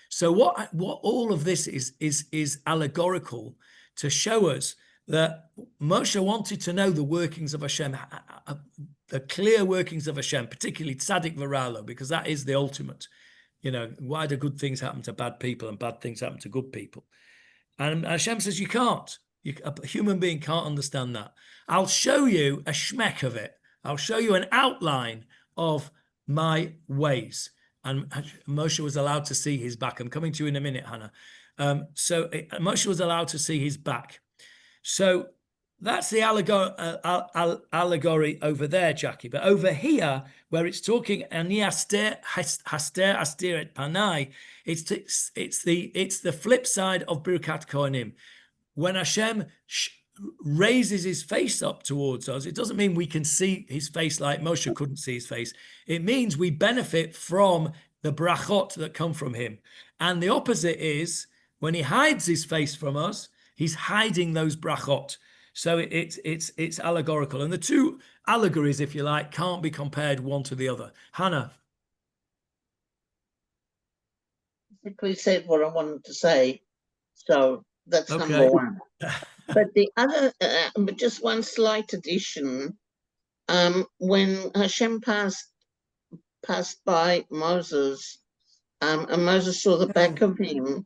So what all of this is allegorical to show us that Moshe wanted to know the workings of Hashem, the clear workings of Hashem, particularly tzaddik v'ralo, because that is the ultimate. You know, why do good things happen to bad people and bad things happen to good people? And Hashem says you can't. A human being can't understand that. I'll show you a shmek of it. I'll show you an outline of my ways. And Moshe was allowed to see his back. I'm coming to you in a minute, Hannah. So Moshe was allowed to see his back. So that's the allegory over there, Jackie. But over here, where it's talking ani haster et panai, it's the flip side of Birkkat Kohanim. When Hashem raises his face up towards us, it doesn't mean we can see his face like Moshe couldn't see his face. It means we benefit from the brachot that come from him. And the opposite is when he hides his face from us, he's hiding those brachot. So it's allegorical. And the two allegories, if you like, can't be compared one to the other. Hannah. Basically said what I wanted to say. So that's Okay. number one. But the other, but just one slight addition. When Hashem passed by Moses, and Moses saw the back of him,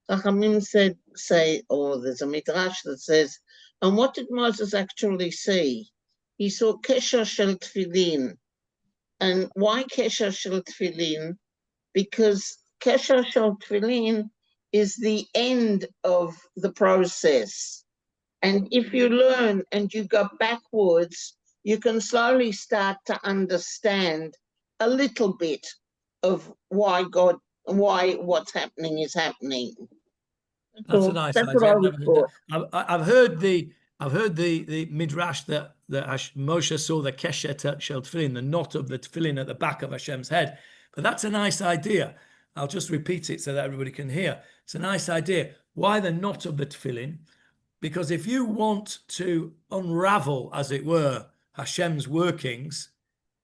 Chachamim there's a midrash that says, and what did Moses actually see? He saw kesher shel tefillin. And why kesher shel tefillin? Because kesher shel tefillin is the end of the process. And if you learn and you go backwards, you can slowly start to understand a little bit of why what's happening is happening. That's a nice idea. What I was taught. I've heard the midrash that Moshe saw the kesher shel tefillin, the knot of the tefillin at the back of Hashem's head. But that's a nice idea. I'll just repeat it so that everybody can hear. It's a nice idea. Why the knot of the tefillin? Because if you want to unravel, as it were, Hashem's workings,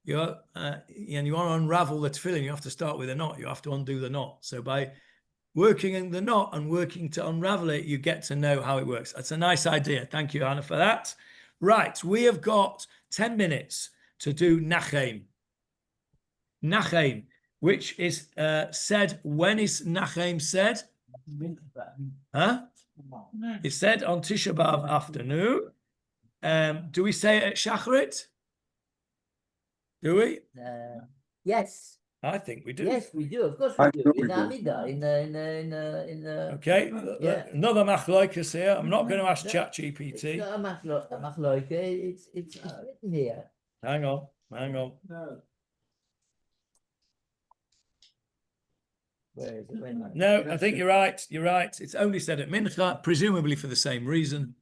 and you want to unravel the tefillin, you have to start with a knot. You have to undo the knot. So by working in the knot and working to unravel it, you get to know how it works. That's a nice idea. Thank you, Hannah, for that. Right, we have got 10 minutes to do Nachem. Nachem, which is said, when is Nachem said? Huh? It's said on Tisha B'Av afternoon. Do we say it at Shacharit? Do we? Yes. I think we do. Yes, we do. Of course we do. In Amida, in the. Okay. Yeah. Another machlokas here. I'm not going to ask ChatGPT. It's not a machloke. It's written here. Hang on. Where is it? No, I think you're right. You're right. It's only said at Mincha, presumably for the same reason.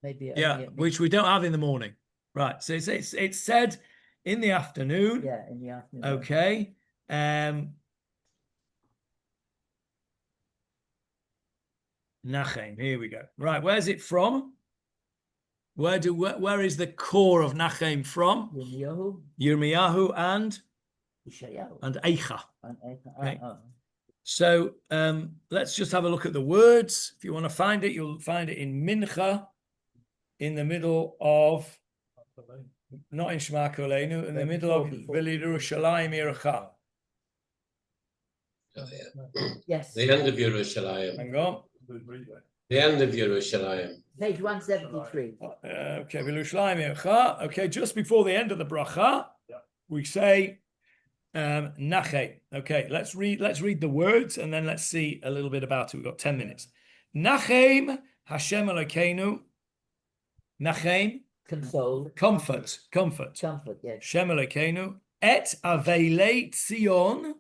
Maybe. Yeah, which we don't have in the morning. Right. So it's said in the afternoon. Yeah, in the afternoon. Okay. Nachem. Here we go. Right. Where's it from? Where is the core of Nachem from? Yirmiyahu and Eicha. Okay. So let's just have a look at the words. If you want to find it, you'll find it in Mincha, in the middle of, not in Shema Koleinu, in the middle of V'Yerushalayim Yircha. Yes. The end of Yerushalayim. Hang on. The end of Yerushalayim. Page 173. Okay, V'Yerushalayim Yircha. Okay, just before the end of the bracha, we say Nachem. Okay, let's read the words and then let's see a little bit about it. We've got 10 minutes. Nachem Hashem Elokeinu. Nachem. Console. Comfort. Yes. Hashem Elokeinu. Et Avelei Tzion.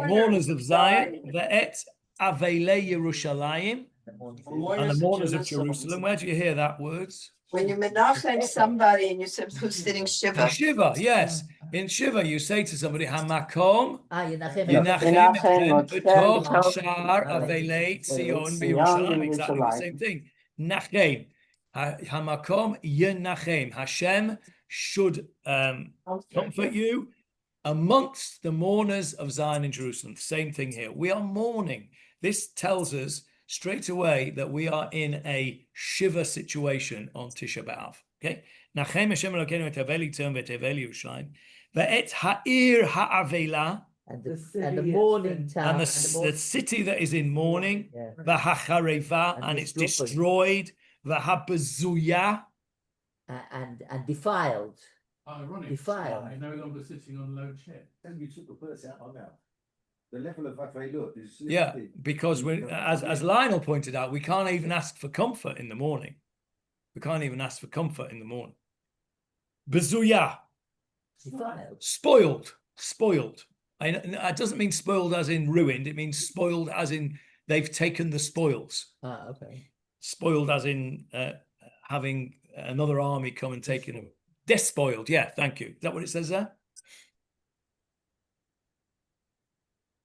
Mourners of Zion. Ve'et Avelei Yerushalayim. And the mourners of Jerusalem. Where do you hear that words? When you menachem somebody and you're sitting shiva. Shiva, yes. In Shiva, you say to somebody, Hamakom, Yinachem B'toch Sha'ar Avelei Tzion B'Yerushalayim. Exactly the same thing. Nachem. Hamakom Yinachem. Hashem should comfort you amongst the mourners of Zion and Jerusalem. Same thing here. We are mourning. This tells us straight away that we are in a Shiva situation on Tisha B'Av. Okay? Nachem Hashem Elokeinu et Aveli Tzon v'et Aveli Yerushalayim ve'et ha'ir ha'avela, and the mourning town, and the city that is in mourning, v'hachareva, and it's destroyed, v'habezuya, and defiled. Ironic. Defiled. No longer sitting on low chair. And you took the words out of my mouth. The level of Avelut is because as Lionel pointed out, we can't even ask for comfort in the morning. We can't even ask for comfort in the morning. Bezuya. Spoiled. It doesn't mean spoiled as in ruined. It means spoiled as in they've taken the spoils. Okay. Spoiled as in having another army come and taking them. Despoiled, yeah, thank you. Is that what it says there?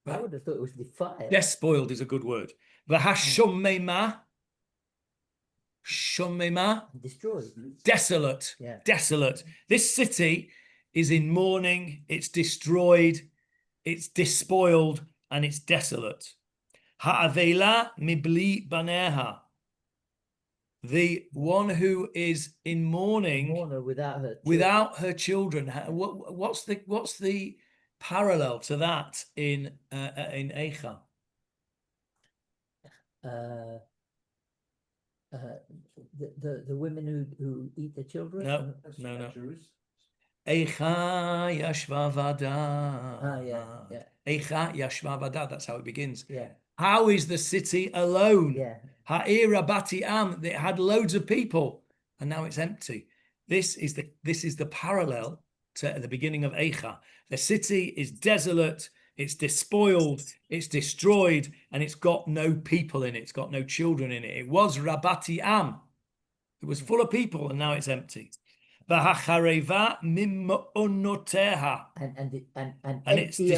I would have thought it was defiled. Despoiled is a good word. V'hashomema. Shomema. Destroyed. Desolate. Yeah. Desolate. This city is in mourning, it's destroyed, it's despoiled, and it's desolate. Ha'avela mibli baneha. The one who is in mourning Mourner without her children. What's the parallel to that in Eicha? The women who eat the children. No. Eicha yashva vada. Yeah. Eicha yashva vada. That's how it begins. Yeah. How is the city alone? Yeah. Ha'ir rabati am. It had loads of people, and now it's empty. This is the parallel to the beginning of Eicha. The city is desolate, it's despoiled, it's destroyed, and it's got no people in it. It's got no children in it. It was rabati am. It was full of people, and now it's empty. V'hachareva mim'onoteha. And it's empty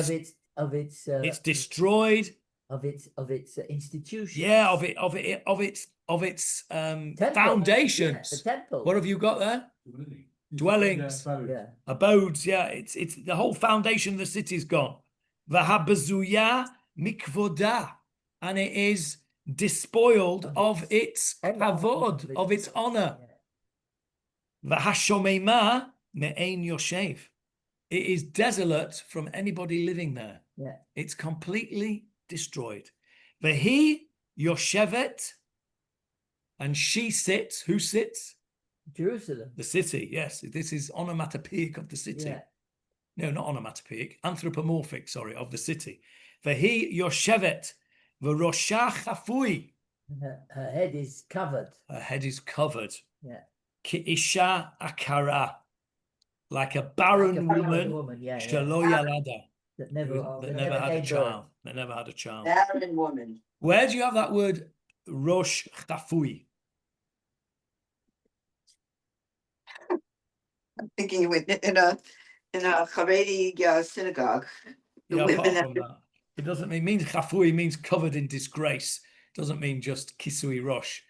of its it's destroyed. Of its institutions. Yeah, of its foundations. Yeah, the temple. What have you got there? Dwellings, Yeah. abodes. Yeah, it's the whole foundation of the city's gone. V'habazuya mikvoda, and it is despoiled of its kavod, of its honor. V'hashomema me'ein yoshev. It is desolate from anybody living there. Yeah. It's completely destroyed. Vehi yoshevet, and she sits. Who sits? Jerusalem. The city. Yes, this is onomatopoeic of the city. Yeah. No, not onomatopoeic. Anthropomorphic. Sorry, of the city. Vehi yoshevet v'rosha chafui. Her head is covered. Her head is covered. Yeah. Ki isha akara, like a barren woman. Shelo yalada. That never had a child. That never had a child. Barren woman. Where do you have that word rosh chafui? I'm thinking in a Haredi synagogue. The Yeah, women apart have from that, it means chafui means covered in disgrace. It doesn't mean just kisui rosh.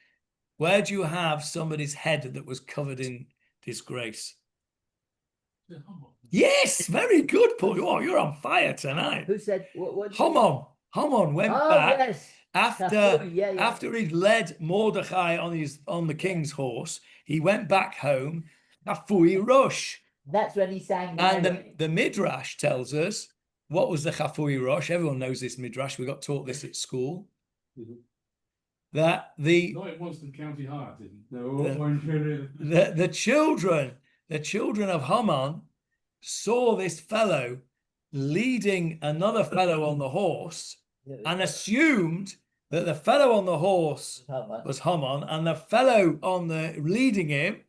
Where do you have somebody's head that was covered in disgrace? Yes, very good, Paul. Oh, you're on fire tonight. Who said what? Haman went back yes. after he'd led Mordechai on the king's horse. He went back home. Chafui rosh. That's when he sang. And the Midrash tells us what was the Chafui rosh. Everyone knows this Midrash. We got taught this at school. That No, it was the county hire, didn't it? No, the children of Haman saw this fellow leading another fellow on the horse and assumed that the fellow on the horse was Haman and the fellow on the leading him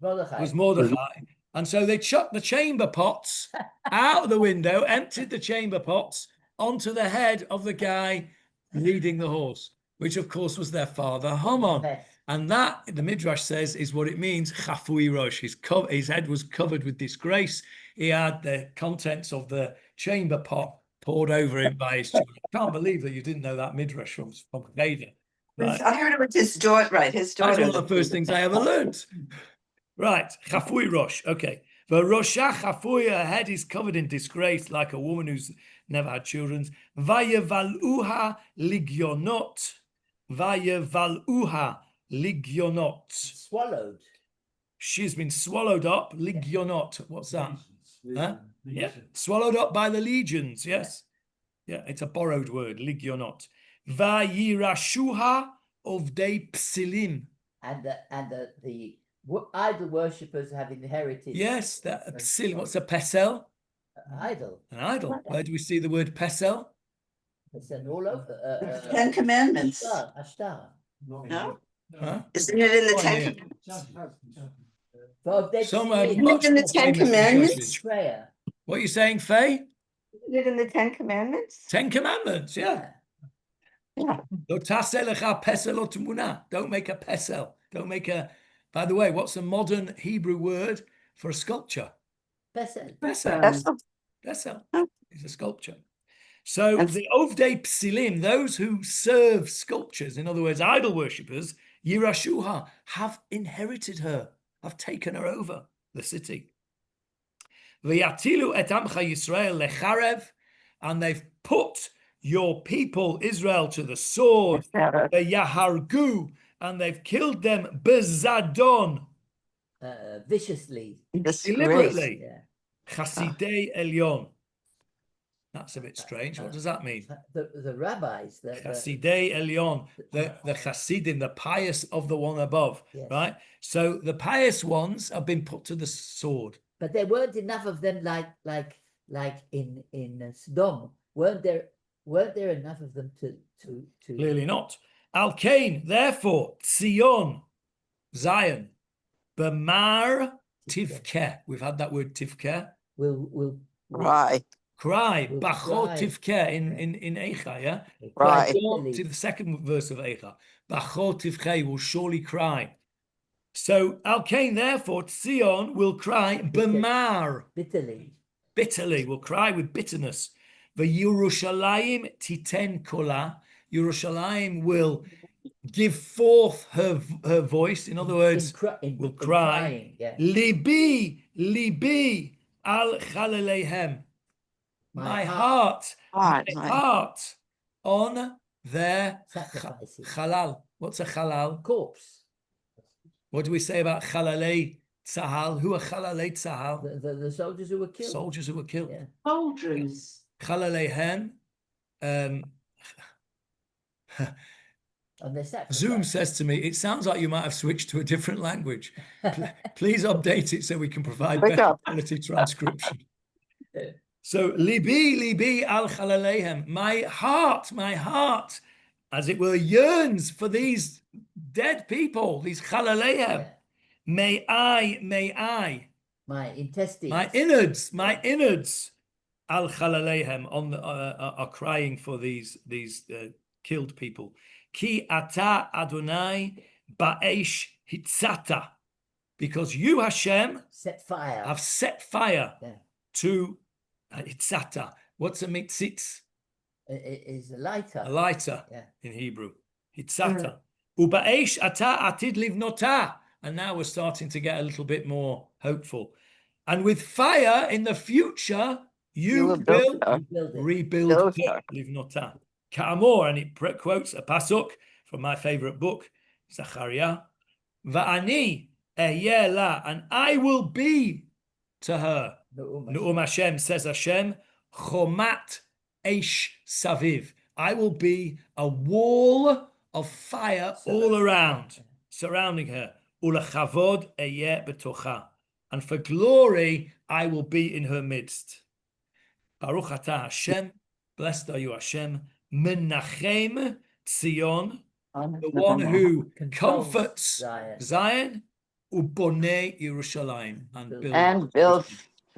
was Mordechai. And so they chucked the chamber pots out of the window, emptied the chamber pots onto the head of the guy leading the horse, which of course was their father Haman. And that, the Midrash says, is what it means, chafui rosh. His head was covered with disgrace. He had the contents of the chamber pot poured over him by his children. I can't believe that you didn't know that Midrash from Geda. Right? I heard it was his daughter, right? His daughter. That's one of the first things I ever learned. Right, chafui rosh. Okay. The rosha chafui, her head is covered in disgrace like a woman who's never had children. Vayevaluha ligionot. Vayevaluha ligionot. Swallowed. She's been swallowed up. Ligionot. What's that? Huh? Yeah. Swallowed up by the legions. Yes. Yeah, it's a borrowed word. Ligionot. Vayirashuha ovdei psilim. And the idol worshippers have inherited. Yes, that psil. What's a pesel? Idol. An idol. Where do we see the word pesel? It's all over. Ten Commandments. Ashtar. No? Huh? Isn't it in the Ten Commandments? Somewhere Isn't much it in the more Ten famous than Commandments? Judges. Prayer. What are you saying, Faye? Isn't it in the Ten Commandments? 10 Commandments, yeah. Yeah. Lo taseh lecha pesel lo tmuna. Don't make a pesel. Don't make a. By the way, what's a modern Hebrew word for a sculpture? Pesel. Pesel. That's the- Pesel Huh. is a sculpture. So And- the Ovdei Psilim, those who serve sculptures, in other words, idol worshippers, Yirashuha, have inherited her, have taken her over the city. V'yatilu et amcha Yisrael lecharev, and they've put your people Israel to the sword. Yahargu, and they've killed them bezadon, Viciously. Disgrace. deliberately. Yeah. Chasidei Elyon. That's a bit strange. What does that mean? The rabbis, the Chasidei Elyon, the Chasidim, the pious of the one above, Yes. right? So the pious ones have been put to the sword. but there weren't enough of them like in Sodom. Weren't there enough of them to Clearly not. Al Kain, therefore, Tzion, Zion, B'mar Tivkeh. We've had that word Tivkeh. will Right. Cry, Will Bachot cry. Tivkeh in Eicha, yeah? Right. Go to the second verse of Eicha. Bachot Tivkeh will surely cry. So Al Kain, therefore, Tzion will cry, B'mar, bitterly, will cry with bitterness. The Yerushalayim titen kola, Yerushalayim will give forth her voice. In other words, will cry. crying, yeah. Libi, libi, al chalalehem. My heart, Right. my Right. heart on their Sacrifices. halal. What's a halal? Corpse. What do we say about chalalei tzahal? Who are chalalei tzahal? The soldiers who were killed. Soldiers who were killed. Yeah. Soldiers. Chalalehen. And they sacrificed. Zoom says to me, it sounds like you might have switched to a different language. Please update it so we can provide Wake better up. quality transcription. So, libi al chalalehem. My heart, as it were, yearns for these dead people, these chalalehem. Yeah. May I. My intestines. My innards, al chalalehem, are crying for these killed people. Ki ata Adonai ba'esh hitzata, because you, Hashem, set fire. have set fire Yeah. to hitzata. What's a mitzitz? It is a lighter. A lighter, Yeah. in Hebrew. Hitzata. Uba'esh ata atid livnota. And now we're starting to get a little bit more hopeful. And with fire in the future, you will build will her. Build it. rebuild Build her, her. livnota. Ka'amor, and it quotes a pasuk from my favorite book, Zachariah. Va'ani ehyeh la, and I will be to her. Nu'um Hashem, says Hashem, chomat eish saviv. I will be a wall of fire all around, surrounding her. Ulachavod ehyeh betocha, and for glory I will be in her midst. Baruch atah Hashem, blessed are you Hashem, Menachem Tzion, the one who Controls comforts Zion, Ubonei Yerushalayim, and builds. And build.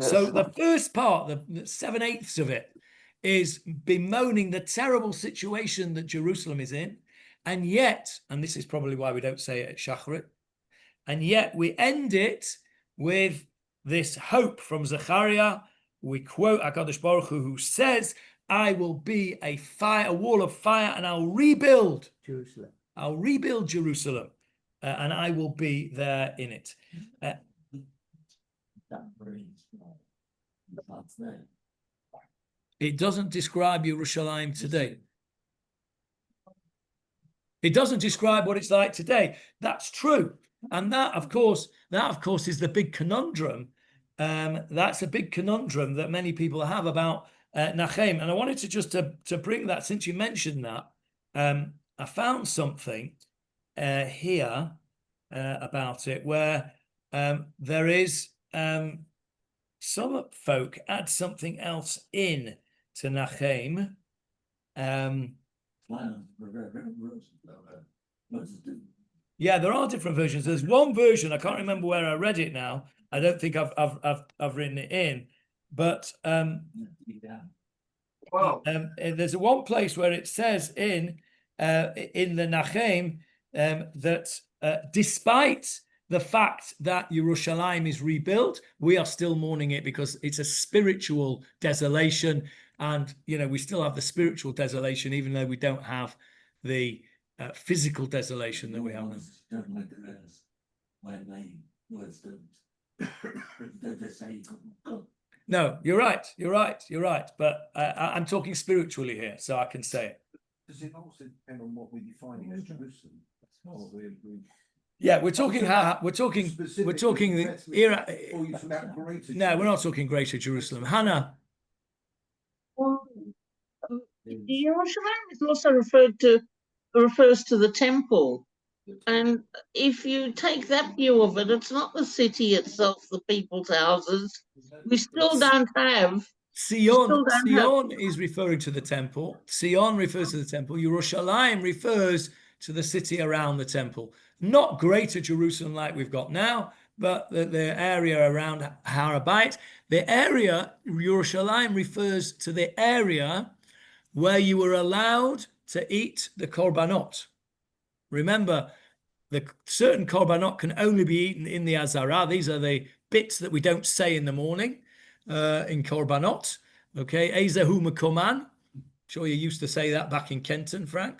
So the first part, the 7/8 of it, is bemoaning the terrible situation that Jerusalem is in, and yet, and this is probably why we don't say it at Shacharit, and yet we end it with this hope from Zechariah. We quote HaKadosh Baruch Hu, who says, I will be a wall of fire, and I'll rebuild Jerusalem. I'll rebuild Jerusalem, and I will be there in it. It doesn't describe Yerushalayim today. It doesn't describe what it's like today. That's true. And that, of course, is the big conundrum. That's a big conundrum that many people have about Nachem. And I wanted to just to bring that, since you mentioned that, I found something here about it where there is some folk add something else in to Nachem. Yeah, there are different versions. There's one version, I can't remember where I read it now. I don't think I've written it in, but there's one place where it says in in the Nachem that despite the fact that Yerushalayim is rebuilt, we are still mourning it because it's a spiritual desolation. And, we still have the spiritual desolation, even though we don't have the physical desolation that we have now. No, you're right. But I'm talking spiritually here, so I can say it. Does it also depend on what we're defining as Jerusalem? Yeah, we're talking the era. Or you talk about greater No, we're not talking Greater Jerusalem. Hannah. Yerushalayim is also refers to the temple. And if you take that view of it, it's not the city itself, the people's houses. We still don't have. Sion is referring to the temple. Sion refers to the temple. Yerushalayim refers to the city around the temple. Not Greater Jerusalem like we've got now, but the area around Har HaBayit. The area, Yerushalayim, refers to the area where you were allowed to eat the korbanot. Remember, the certain korbanot can only be eaten in the Azara. These are the bits that we don't say in the morning in korbanot. Okay, Ezehu Mekoman. Sure, you used to say that back in Kenton, Frank.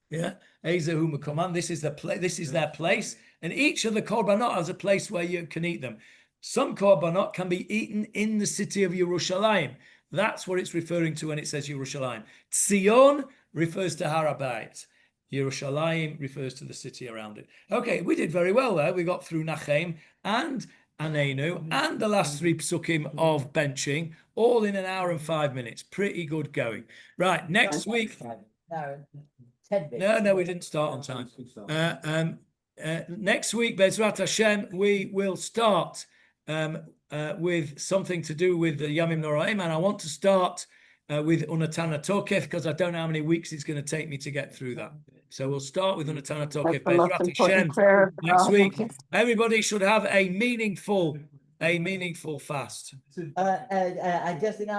Yeah, Ezehu Mekoman. This is their place, and each of the korbanot has a place where you can eat them. Some korbanot can be eaten in the city of Yerushalayim. That's what it's referring to when it says Yerushalayim. Sion refers to Har HaBayit. Yerushalayim refers to the city around it. Okay, we did very well there. We got through Nachem and Anenu and the last 3 psukim of benching, all in an hour and 5 minutes. Pretty good going. Right, next week. No, 10 minutes. No, we didn't start on time. Next week, Bezrat Hashem, we will start with something to do with the Yamim Noraim, and I want to start with Unatana Tokef because I don't know how many weeks it's going to take me to get through that. So we'll start with Unatana Tokef, Bezrat Hashem, next week. Everybody should have a meaningful fast. I just